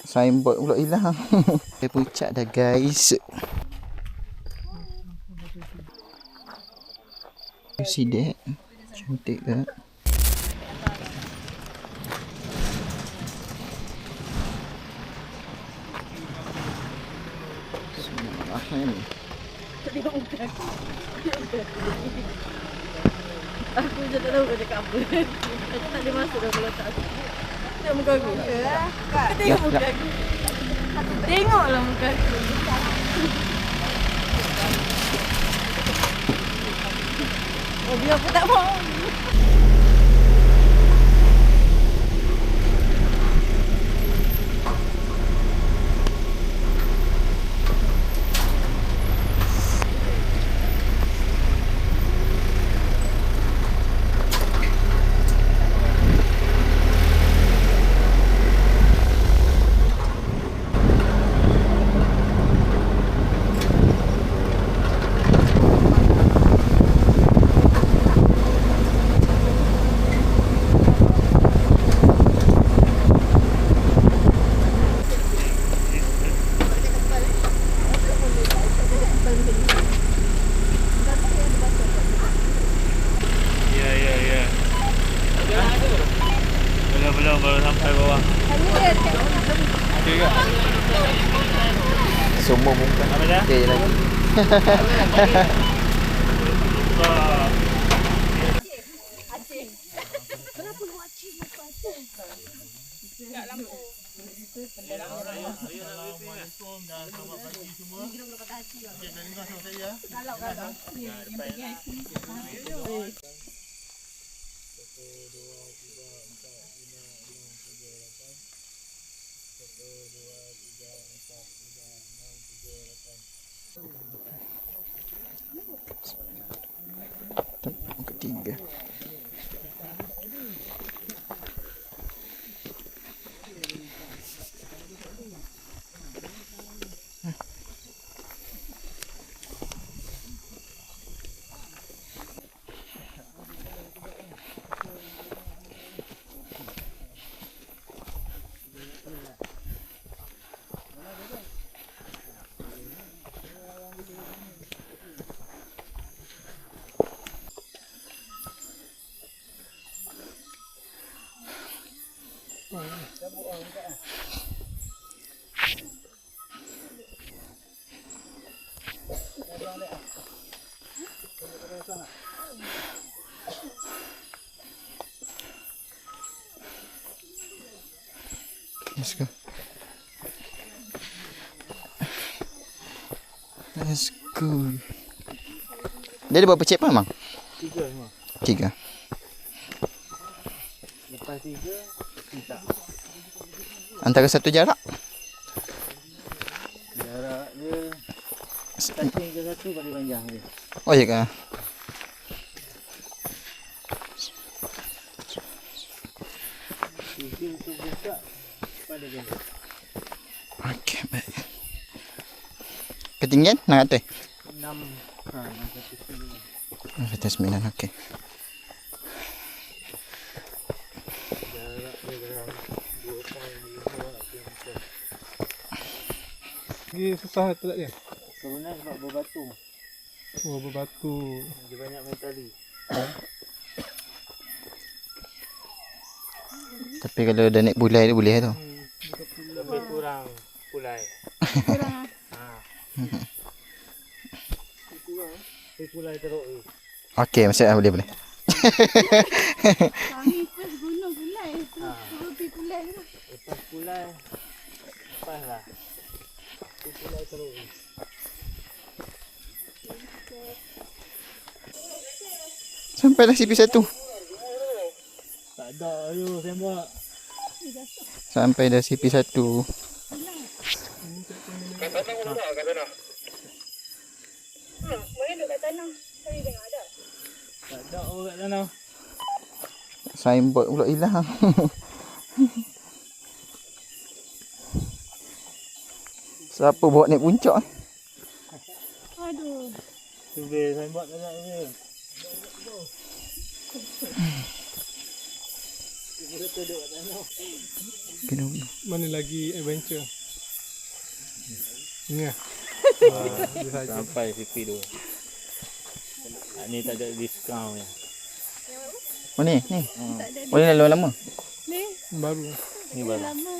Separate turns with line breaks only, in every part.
Signboard pula hilang. Dia puncak dah guys. You see that? Cantik tak? Bismillahirrahmanirrahim.
Tengok muka aku. Aku je tak tahu kau cakap apa. Aku tak ada masuk dah kalau tak aku. Tengok muka aku. Tengok muka aku. Tengoklah muka aku. Oh, biar aku tak mau.
Belum baru sampai bawah. Okey ke?
Semua muka.
Apa dah?
Okey lagi.
Kenapa lu acik muka Aceh? Tak lampu.
Ketiga. Let's go. Let's go. Dia ada berapa checkpoint bang?
3 semua.
3.
Lepas 3 kita.
Antara satu jarak?
Jarak dia starting ke satu paling panjang dia.
Oh ya ke?
Tiga tu buka pada dia.
Okey, baik. Ketinggian nak atas?
6 satu setengah.
Atas 9, okey.
Jarak dia dalam 2.5 km.
Lagi susah tak dia?
Turunan sebab berbatu.
Oh, berbatu.
Dia banyak main tali.
Tapi kalau dah naik bulai tu boleh tu.
Tapi kurang pulai.
Kurang.
Kurang. Tapi pulai teruk ni.
Okey, maksudnya boleh.
Kami first guna gulai. Suruh pergi gulai tu.
Lepas pulai, lepas lah. Tapi pulai teruk ni.
Sampailah CP1.
Tak ada, ayo tembak.
Sampai dah CP1.
Boleh duduk kat tanah. Saya dengar ada.
Tak ada orang kat sana.
Signboard pula hilang. Siapa bawa naik puncak?
Aduh.
Tubir signboard tak ada ni.
Kena
Mana lagi adventure? Ni lah. Dia saja.
Sampai CP2. Ni tak ada diskaun ya.
Oh ni. Oh ni dah lama.
Ni
Baru.
Ni baru.
lama.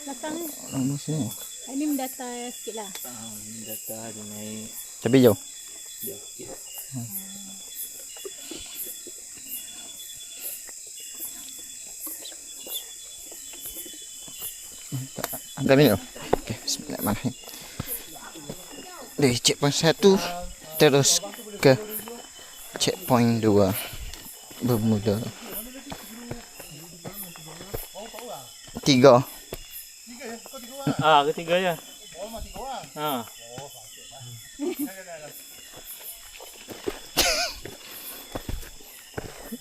Belakang ni.
Lama sini.
Ini mendata sikit lah.
Data dia naik
Tapi jauh.
jauh sikit.
Angkat ni. Okey, bismillahirrahmanirrahim. Dari checkpoint 1 terus ke checkpoint 2 bermula 3.
Ketiga je.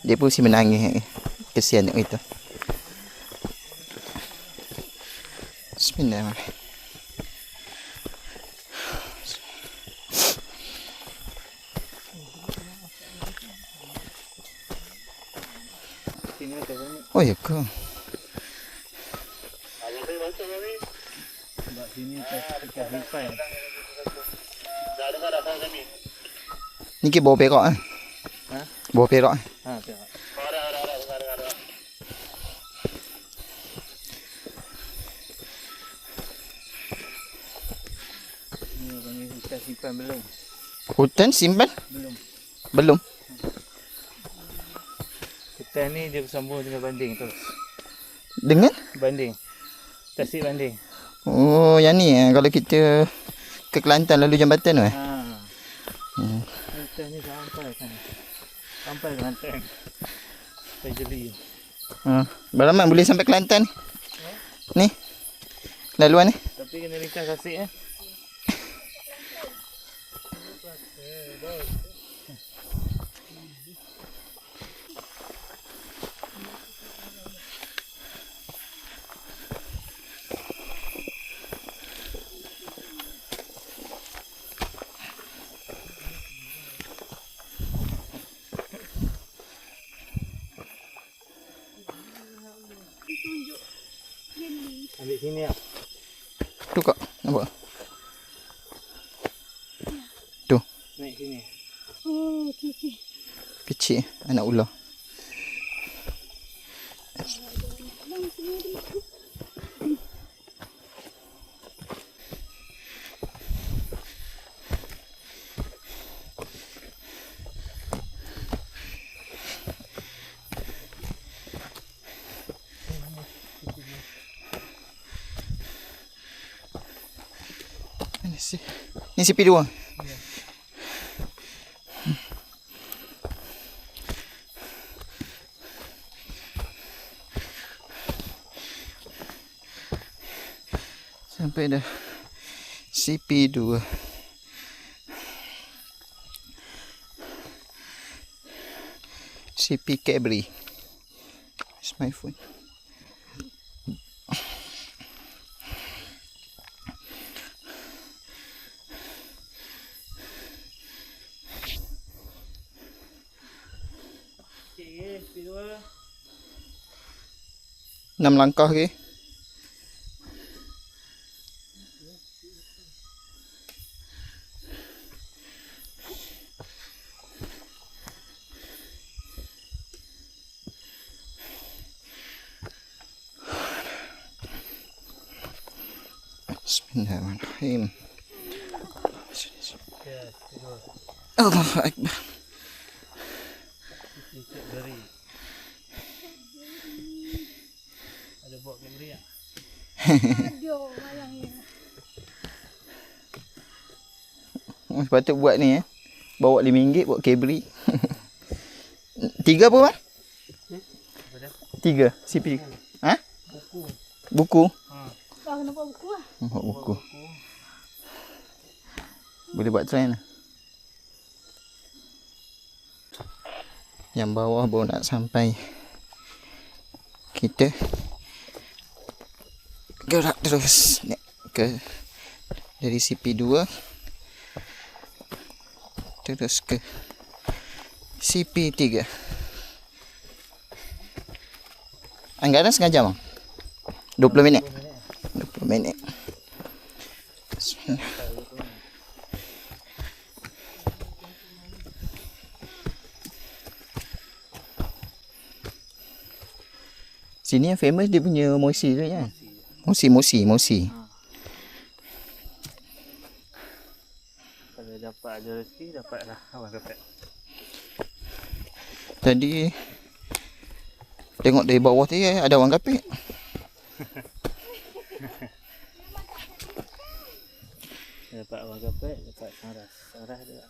Dia pun si menangis. Kesian tengok itu. Bismillahirrahmanirrahim.
Sini tak banyak.
Oh ya ke?
Sebab sini tak simpan.
Ni ke bawah perak kan?
Ha?
Bawah perak.
Tengok. Ni panggil hutan simpan belum?
Hutan simpan?
Belum.
Belum.
Hutan ni dia bersambung dengan banding terus.
Dengan?
Banding. Tasik banding.
Oh, yang ni kalau kita ke Kelantan lalu jambatan tu
Hutan ni sampai sana. Sampai Kelantan. Sampai Jeli.
Beramat boleh sampai Kelantan ni. Ni. Laluan ni.
Tapi kena ringkas tasik Ambil sini lah.
Tu kak. Nampak? Tu.
Naik sini.
Oh, okey.
Kecil anak ular. Ni CP2. Sampai dah CP2. CP Cadbury. It's my phone.
Okey, SP2.
6 langkah ke? Bismillahirrahmanirrahim. Allahu Akbar.
Cadbury. Ada buat Cadbury tak?
Aduh, mayang ni.
Sepatut buat ni Bawa RM5 buat Cadbury. 3 apa bang? 3 CP. Ha? Buku.
Kau kena buat buku lah.
Buat buku. Boleh buat train. Yang bawah baru nak sampai. Kita gerak terus ke dari CP2 terus ke CP3. Anggaran setengah jam. 20 minit. 20 minit. Bismillah. Sini yang famous dia punya mosi tu kan. Mosi.
Kalau dapat ada rezeki, dapatlah awak dapat.
Tadi tengok dari bawah tu ada orang kapit.
Dapat awak dapat, dapat saras. Saras dia.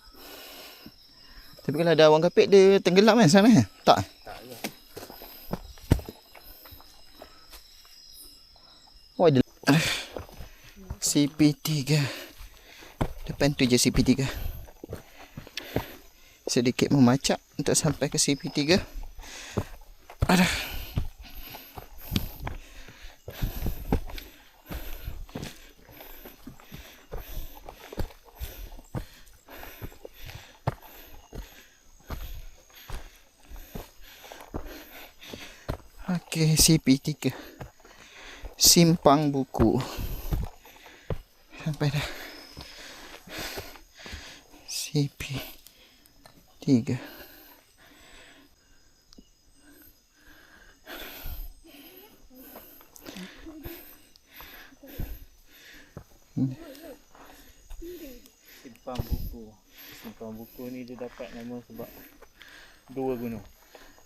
Tapi kalau ada orang kapit dia tenggelam kan sana? Tak.
Tak je.
Oh ada CP3. Depan tu je CP3. Sedikit memacak untuk sampai ke CP3. Aduh. Okey, CP3. Simpang buku. Sampai dah. CP3.
Simpang buku. Simpang buku ni dia dapat nama sebab dua gunung.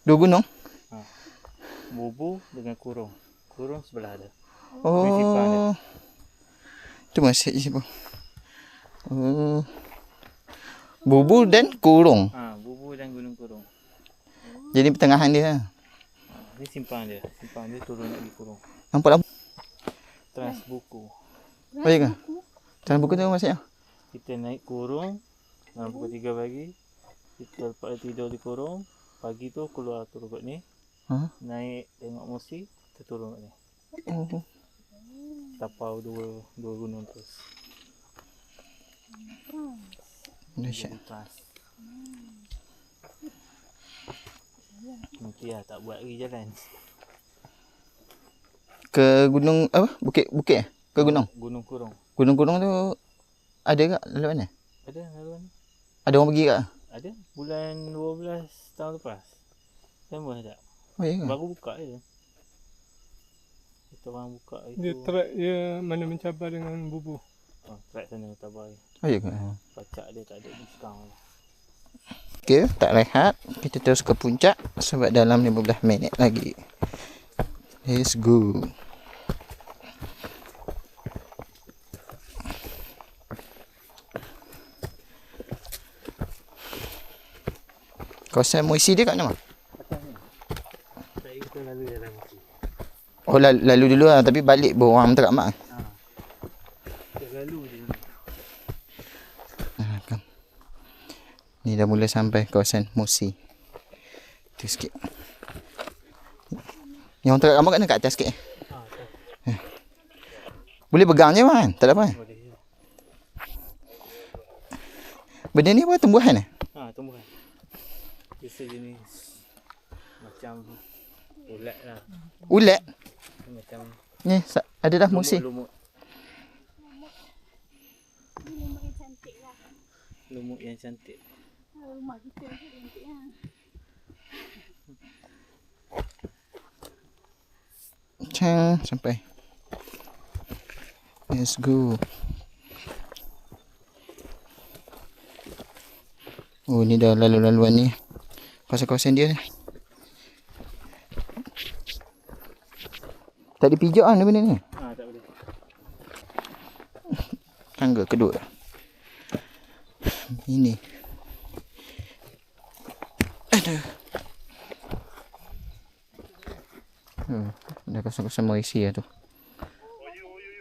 Dua gunung?
Bubu dengan Kurung. Kurung sebelah ada.
Oh. Tu masih je bang. Oh. Bubu dan Kurung.
Bubu dan Gunung Kurung.
Jadi pertengahan dia.
Ni simpang dia. Simpang dia turun nak di Kurung.
Nampak lampu.
Trans buku.
Oh ya ke? Trans buku tu maksudnya?
Kita naik Kurung dalam pukul 3 pagi. Kita lepas tidur di Kurung. Pagi tu keluar turun kat ni. Naik tengok Mosi, kita turun kat ni.
Oh.
Tapau dua gunung terus.
Dahsyat.
Trans. Nanti lah tak buat lagi jalan.
Ke gunung apa? Bukit eh? Ke gunung?
Gunung Kurung.
Gunung Kurung tu ada ke lalu mana?
Ada laluan.
Ada orang pergi ke?
Ada bulan 12 tahun lepas. Sama tak?
Oh ya ke?
Baru buka je. Kita orang buka itu.
Dia track dia mana mencabar dengan bubu.
Track sana Tabari.
Oh ya ke?
Pacak dia tak ada diskaun.
Okey, tak rehat. Kita terus ke puncak sebab dalam 15 minit lagi. Let's go. Kawasan Moisi dia kat mana?
Kita lalu jalan Mosi.
Oh lalu dulu lah tapi balik bawa orang tak mak.
Kita lalu je.
Kan. Ni dah mula sampai kawasan Mosi. Tu sikit. Ni orang tengok gambar kat mana? Kat atas sikit. Boleh pegang je kan? Tak ada apa kan?
Boleh je.
Benda ni apa? Tumbuhan eh?
Tumbuhan. Dia sejenis macam ulat lah.
Ulat?
Macam
Ni ada dah Mosi.
lumut yang cantik.
Rumah kita cantik lah.
Cang sampai. Let's go. Oh ni dah lalu-laluan ni. Kawasan-kawasan dia ni. Tak dipijak kan benda ni?
Tak boleh.
Tangga kedua. Ini. Aduh. Dah kawasan-kawasan Malaysia lah tu.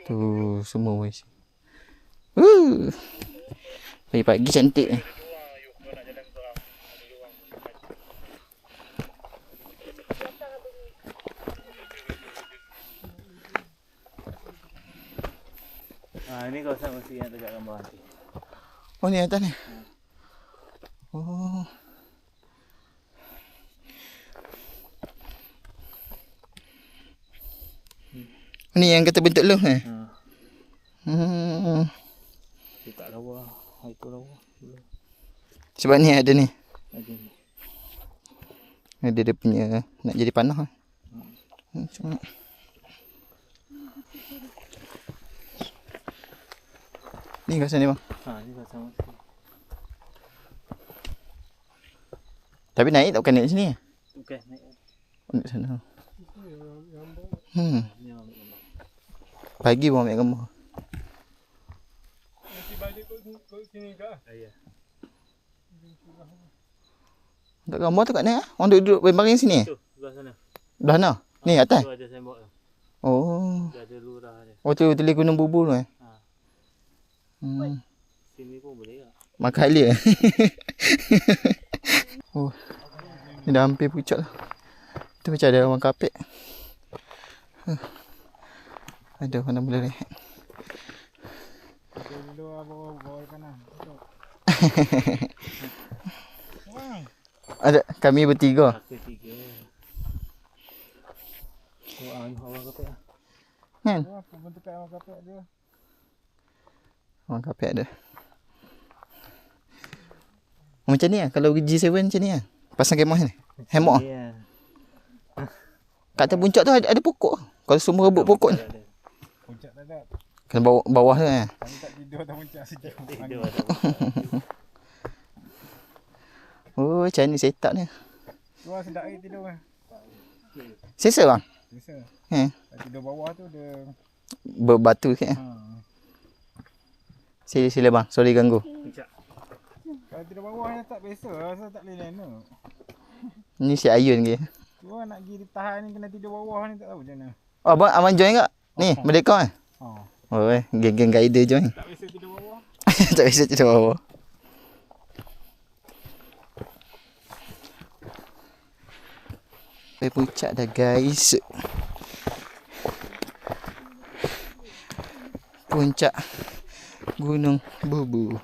Tu semua Malaysia. Pagi-pagi cantik ni.
Ini kawasan Mosi yang dekat gambar nanti.
Oh ni atas ni. Oh. Ni yang kata bentuk lu eh?
Dia tak lawa. Itu lawa.
Sebab ni ada ni.
Ada ni.
Ada dia punya nak jadi panah. Cuma ni kawasan ni bang.
Ni kawasan masa.
Tapi naik tak bukan naik sini.
Bukan naik.
Naik sana.
Ni ambil gambar.
Pagi bawa ambil gambar.
Nanti balik ke sini ke?
Ya.
Tak gambar tu kat ni ah. Orang duduk baring sini.
Tu, sebelah sana.
Belah mana? Ni atas.
Tu ada sembok tu.
Oh.
Tu ada lurah dia.
Oh tu teli Gunung Bubu tu eh.
Sini pun boleh tak?
Makan dia. Oh. Ni dah hampir puncak lah. Tu macam ada orang kapek. Ada mana boleh rehat. Ada kami bertiga.
Aku 3. Awak kapek lah.
Kan?
Apa bentuk orang kapek dia?
Orang kapek ada. Macam ni lah. Kalau G7 macam ni lah. Pasang kemah ni. Hammock.
Ya.
Kat atas puncak tu ada pokok. Kalau semua rebut pokok ni.
Puncak tak ada.
Kena bawah tu eh.
Kami tak tidur atas puncak sejak.
Tidur.
Oh macam ni setup ni.
Luar sedap lagi tidur kan.
Selesa bang?
Biasa.
Eh.
Tidur bawah tu dia.
Berbatu sikit eh. Sila bang. Sorry ganggu.
Puncak.
Kalau tidur bawah ni tak biasa. Rasa tak boleh lena.
Ni si Ayun ke.
Tu nak pergi tahan ni kena tidur bawah ni tak tahu macam mana.
Oh abang join tak? Ni Merdeka eh. Oh geng-geng guider join.
Tak biasa tidur bawah.
Tak biasa tidur bawah. Sampai puncak dah guys. Puncak Gunung Bubu.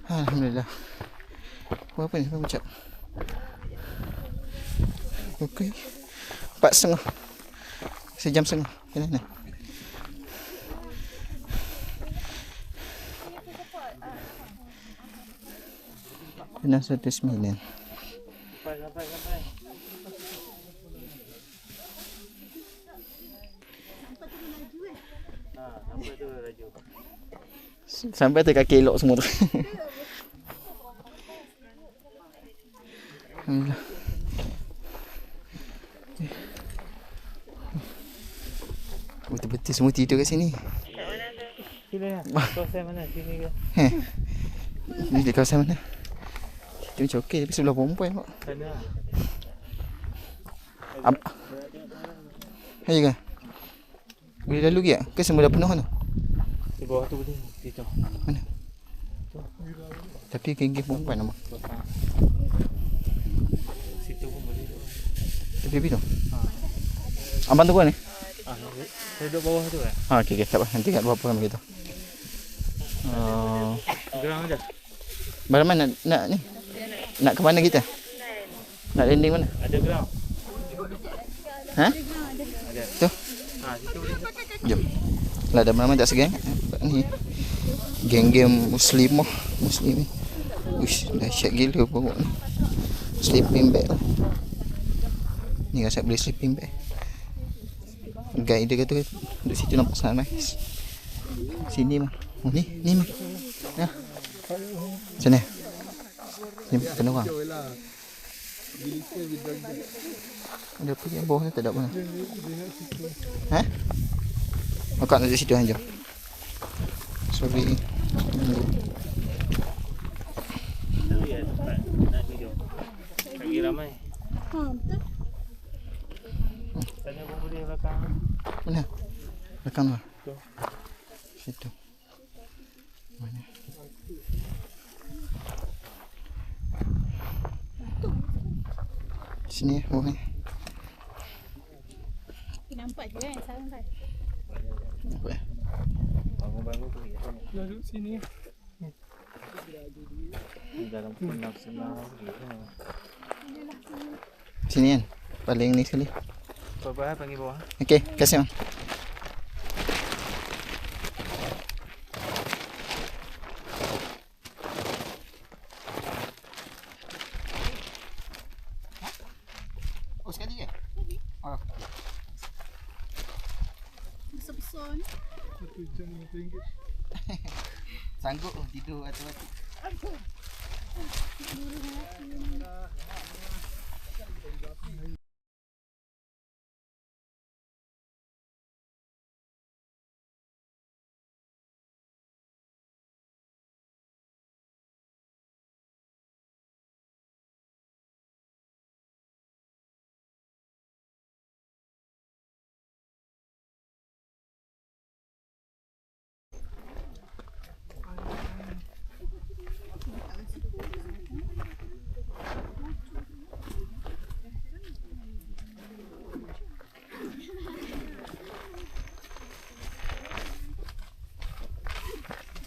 Alhamdulillah. Berapa ni puncak? Okey. 4.5. Sejam setengah. Macam mana? Benar 109.
Sampai. Sampai tu laju.
Sampai tu kaki elok semua tu. Alhamdulillah. Betul-betul semua tidur kat sini.
Sini lah. Kawasan mana? Sini ke?
Ni di kawasan mana? Itu macam okey tapi sebelah perempuan pak.
Sana.
Ayo kan? Boleh lalu ke? Ke semua dah penuh tu?
Di bawah tu boleh. Situ.
Mana? Tapi geng-geng perempuan nama.
Situ pun boleh.
Tapi tu. Abang tu ni?
Saya duduk bawah tu kan?
Okey tak apa. Nanti kat bawah pun begitu.
Gerang je.
Bagaimana nak ni? Nak ke mana kita? Nak landing mana?
Ada gerang.
Ha?
Ada.
Tu.
Situ boleh.
Jom. Lah dah lama tak segeng. Ni geng-geng muslim. Uish, dahsyat gila bawa ni. Sleeping bag lah. Ni rasa boleh sleeping bag. Guide dia kata duduk situ nampak sangat nice. Sini mah. Oh ni mah. Ya. Sana. Ni kena orang. Ada apa yang bawah ni tak ada mana. Ha? Akak nak duduk situ aja. Sorry.
Ya, tempat nak tidur. Tak kira ramai.
Betul.
Sana pun boleh belakang.
Mana? Belakang lah.
Tu.
Situ. Mana? Sini bawah ni.
Nampak je kan sampai.
Nampak eh?
Bangun-bangun tu ya.
Duduk sini.
Dalam senang-senang gitu.
Sini kan? Paling ni sekali.
Bawah panggil bawah.
Okey, kasih bang. Oh, sekali ke? Oh.
Besar-besar ni.
Satu jam RM5.
Sanggup tidur atas batu.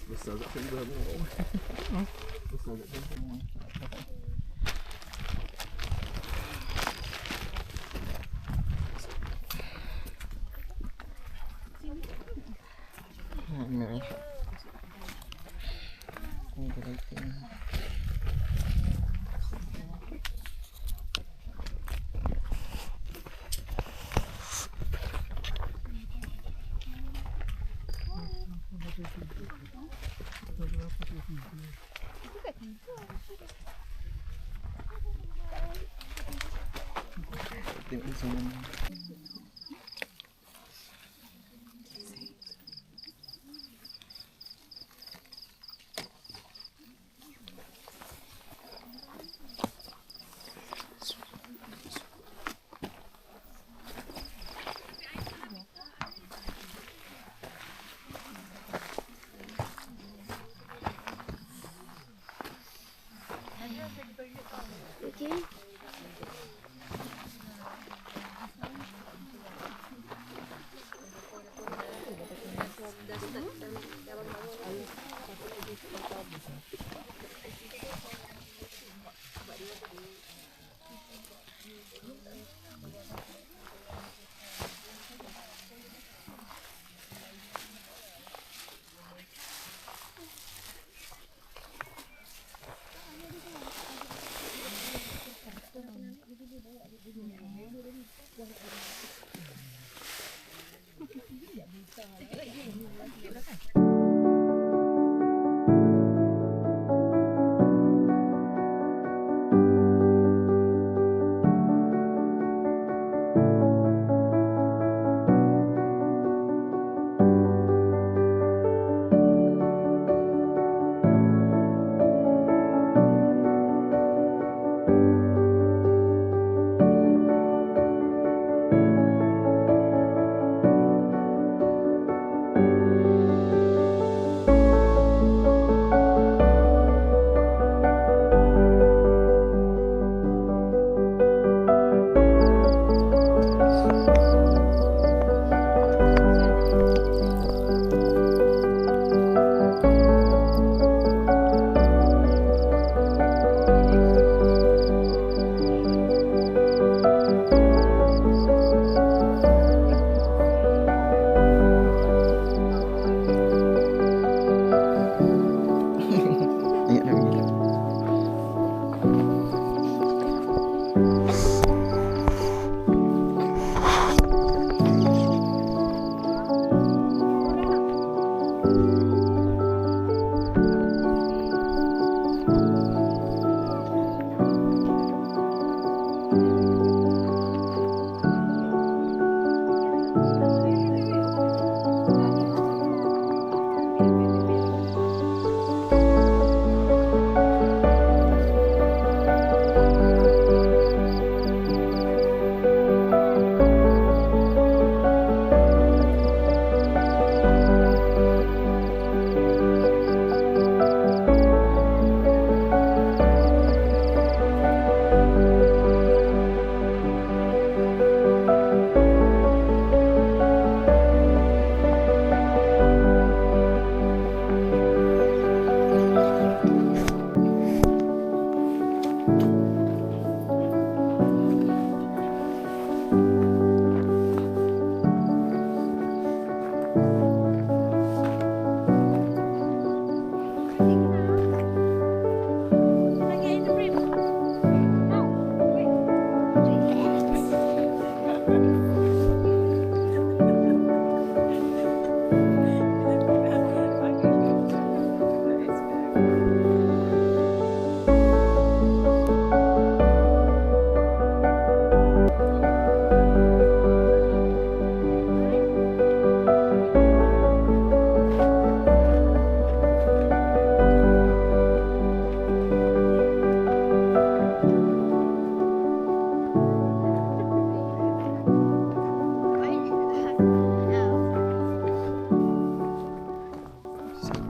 Besar tak sini dah. Besar tak sini. Tengok di sini.
Okay.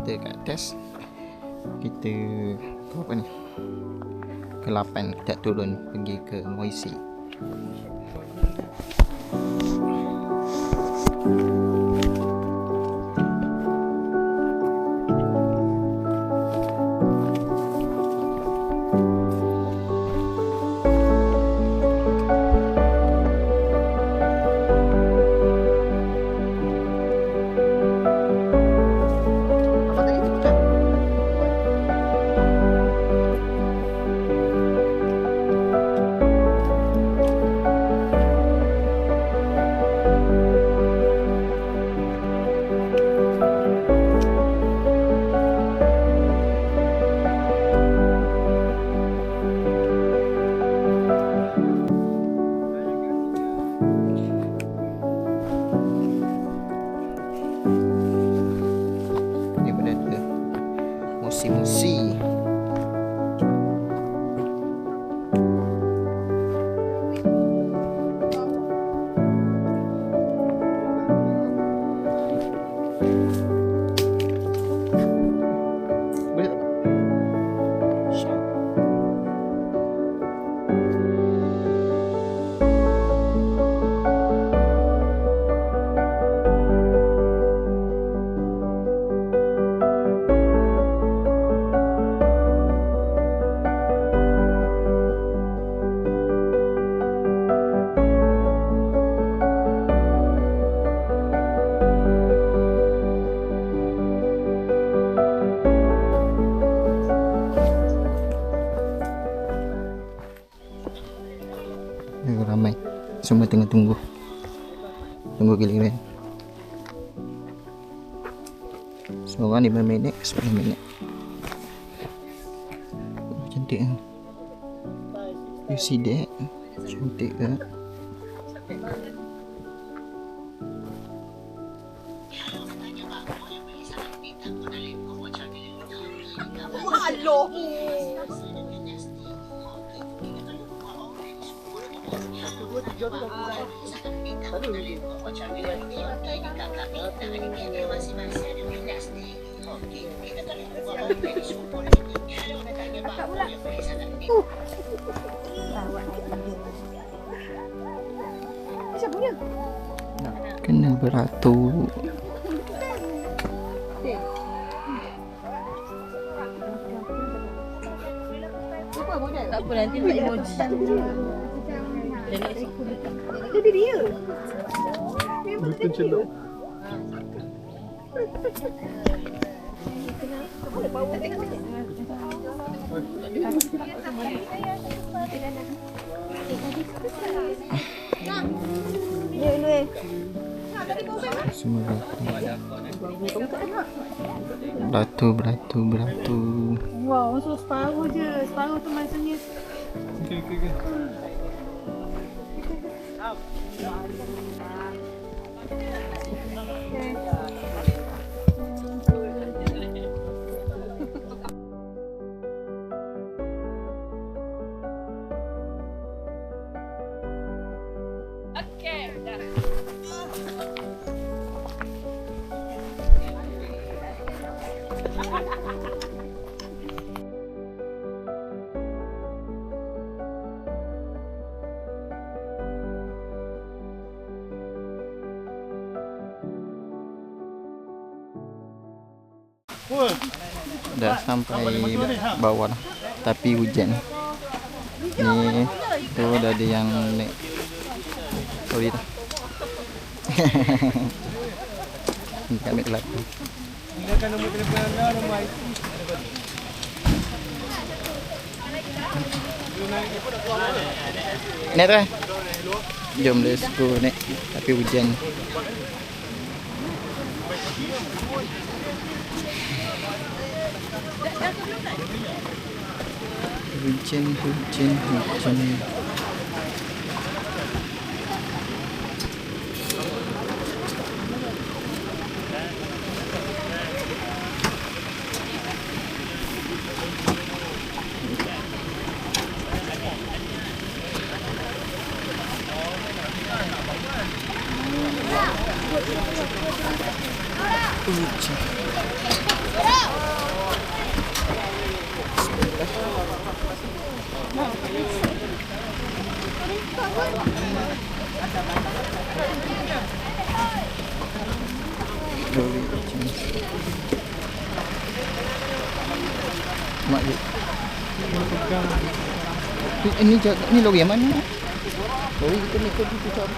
Kita kat atas. Kita ke apa ni? Ke 8 kita turun pergi ke Moisi. Musi-musi. Boleh tak? Syah. Ramai. Semua tengah tunggu giliran. Seorang 5 minit, 10 minit. Cantik kan? You see that? Cantik kan? Kena beratur.
Tak apa, nanti tak emoji.
Jadi dia.
Betul celok.
Semua beratur.
Wow, so separuh je. Separuh tu maksudnya.
Okey.
Dah sampai bawah dah. Tapi hujan. Ni tu dah ada yang naik. Sorry dah. Kami telapang.
Tinggalkan nombor telefon anda, nombor IT.
Nek try. Jom let's go Nek. Tapi hujan. Hujan. Mak dia. Ini lori yang mana? Lori kita ni kau tu cari.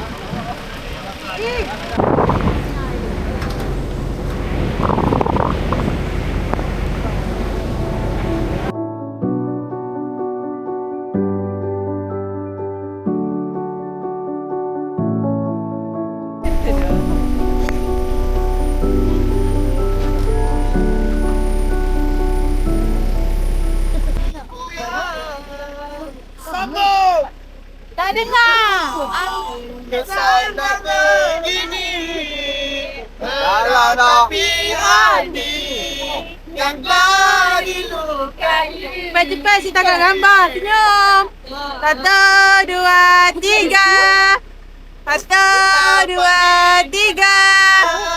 Tak dengar.
Kesal begini, kalau tapi hati yang telah dilukai.
Cepat-cepat si tangkap gambar. Senyum. 1, 2, 3. 1, 2, 3.